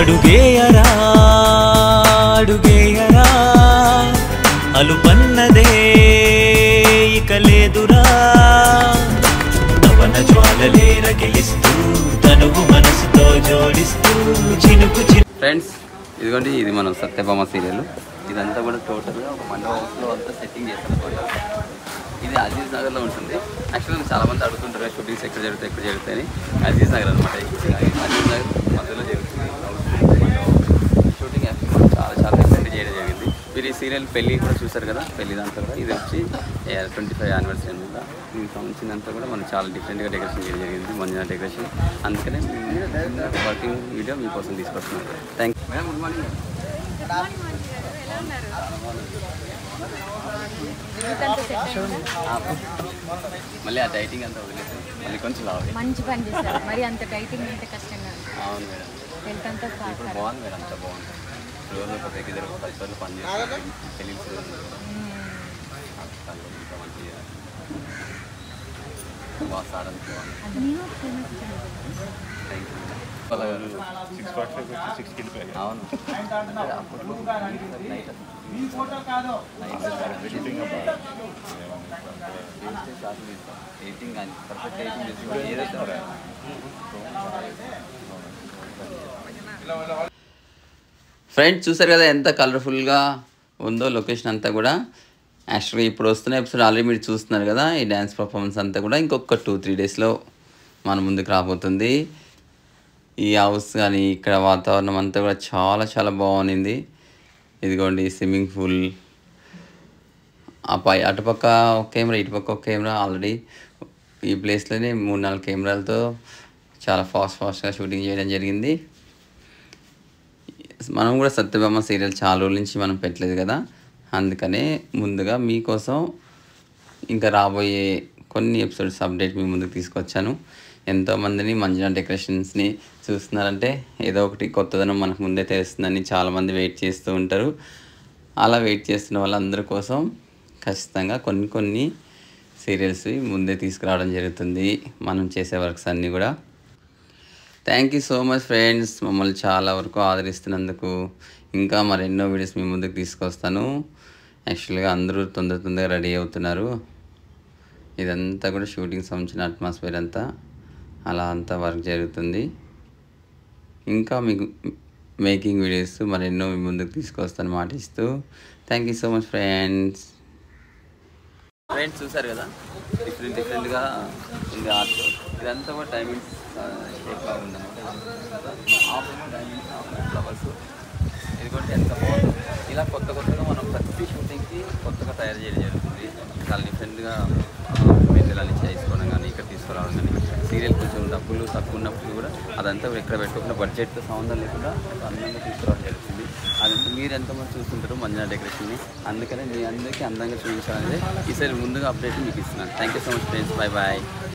అడుగేయరా అడుగేయరా అలుపన్నదే ఇక లేదురా తపన జ్వాలలే రగిలిస్తూ తనువు మనసుతో జోడిస్తూ చినుకు ఫ్రెండ్స్ ఇదిగోండి ఇది మనం సత్యభామ సీరియల్ ఇదంతా కూడా టోటల్గా ఒక మండప హౌస్లో అంతా సెట్టింగ్ చేస్తాను. ఇది అజీజ్ నగర్లో ఉంటుంది. యాక్చువల్గా చాలామంది అడుగుతుంటారు షూటింగ్స్ ఎక్కడ జరుగుతాయని. అజీజ్ నగర్ అనమాట. అజీజ్ నగర్ మధ్యలో జరుగుతుంది షూటింగ్. యాక్చువల్గా చాలా ఎక్సైట్ చేయడం జరిగింది. మీరు ఈ సీరియల్ పెళ్ళి కూడా చూసారు కదా, పెళ్ళి దాంట్లో కూడా ఇది వచ్చి 25th యానివర్సరీ అనమాట. దీనికి సంబంధించినంతా కూడా మనం చాలా డిఫరెంట్గా డెకరేషన్ చేయడం జరిగింది, మంచిగా డెకరేషన్. అందుకనే వర్కింగ్ వీడియో మీకోసం తీసుకొస్తున్నాం. Thank you madam. Good morning. మళ్ళీ ఆ డైటింగ్ అంతా వదిలేసాం, మళ్ళీ కొంచెం మంచి పని చేస్తారు. మరి అంత డైటింగ్ అంటే కష్టంగా. అవును మేడం, హెల్త్ అంతా ఇప్పుడు బాగుంది మేడం, అంతా బాగుంది. రోజు ఒక దగ్గర 10 రోజులు పని చేస్తాం. తెలియదు ఇంకా మంచిగా బాగా సాడని బాగుంది. Thank you. అవును అప్పట్లో నైట్ ఎయిటింగ్ పర్ఫెక్ట్ ఎయిటింగ్ చేసుకోవాలి. ఏదైతే ఫ్రెండ్స్ చూసారు కదా ఎంత కలర్ఫుల్గా ఉందో లొకేషన్ అంతా కూడా. యాక్చువల్గా ఇప్పుడు వస్తున్న ఎపిసోడ్ ఆల్రెడీ మీరు చూస్తున్నారు కదా. ఈ డ్యాన్స్ పర్ఫార్మెన్స్ అంతా కూడా ఇంకొక 2-3 డేస్లో మన ముందుకు రాబోతుంది. ఈ హౌస్ కానీ ఇక్కడ వాతావరణం అంతా కూడా చాలా బాగుంది. ఇదిగోండి స్విమ్మింగ్ పూల్, అటుపక్క ఒక కెమెరా, ఇటుపక్క ఒక కెమెరా. ఆల్రెడీ ఈ ప్లేస్లోనే 3-4 కెమెరాలతో చాలా ఫాస్ట్గా షూటింగ్ చేయడం జరిగింది. మనం కూడా సత్యభామ సీరియల్ చాలా రోజుల నుంచి మనం పెట్టలేదు కదా, అందుకనే ముందుగా మీకోసం ఇంకా రాబోయే కొన్ని ఎపిసోడ్స్ అప్డేట్ మీ ముందుకు తీసుకొచ్చాను. ఎంతోమందిని మంజునా డెకరేషన్స్ని చూస్తున్నారంటే ఏదో ఒకటి కొత్తదనం మనకు ముందే తెలుస్తుందని చాలామంది వెయిట్ చేస్తూ ఉంటారు. అలా వెయిట్ చేస్తున్న వాళ్ళందరి కోసం ఖచ్చితంగా కొన్ని సీరియల్స్ ముందే తీసుకురావడం జరుగుతుంది, మనం చేసే వర్క్స్ అన్నీ కూడా. Thank you so much friends, మమ్మల్ని చాలా వరకు ఆదరిస్తున్నందుకు. ఇంకా మరెన్నో వీడియోస్ మీ ముందుకు తీసుకొస్తాను. యాక్చువల్గా అందరూ తొందరగా రెడీ అవుతున్నారు. ఇదంతా కూడా షూటింగ్ సంబంధించిన అట్మాస్ఫియర్ అంతా అలా అంతా వర్క్ జరుగుతుంది. ఇంకా మీకు మేకింగ్ వీడియోస్ మరెన్నో మీ ముందుకు తీసుకొస్తాను మాటిస్తూ. Thank you so much friends చూసారు కదా డిఫరెంట్గా ఉంది ఆర్ట్. ఇదంతా కూడా డైమండ్స్ షేప్లా ఉందన్నమాట. ఫ్లవర్స్ ఇదిగోండి ఎంత బాగుంది. ఇలా కొత్తగా మనం ప్రతి షూటింగ్కి కొత్తగా తయారు చేయడం జరుగుతుంది. చాలా డిఫరెంట్గా మెటీరియల్ చేసుకోవడం కానీ ఇక్కడ తీసుకురావడం కానీ. సీరియల్ కొంచెం డబ్బులు తక్కువ ఉన్నప్పుడు కూడా అదంతా ఎక్కడ పెట్టుకోకుండా బడ్జెట్తో సంబంధం లేకుండా అందంగా తీసుకురావడం జరుగుతుంది. అదంతా మీరు ఎంతమంది చూస్తుంటారు మంజునా డెకరేషన్ని, అందుకనే మీ అందరికీ అందంగా చూపించాలనేది ఈసారి ముందుగా అప్డేట్ మీకు ఇస్తున్నాను. Thank you so much friends, bye.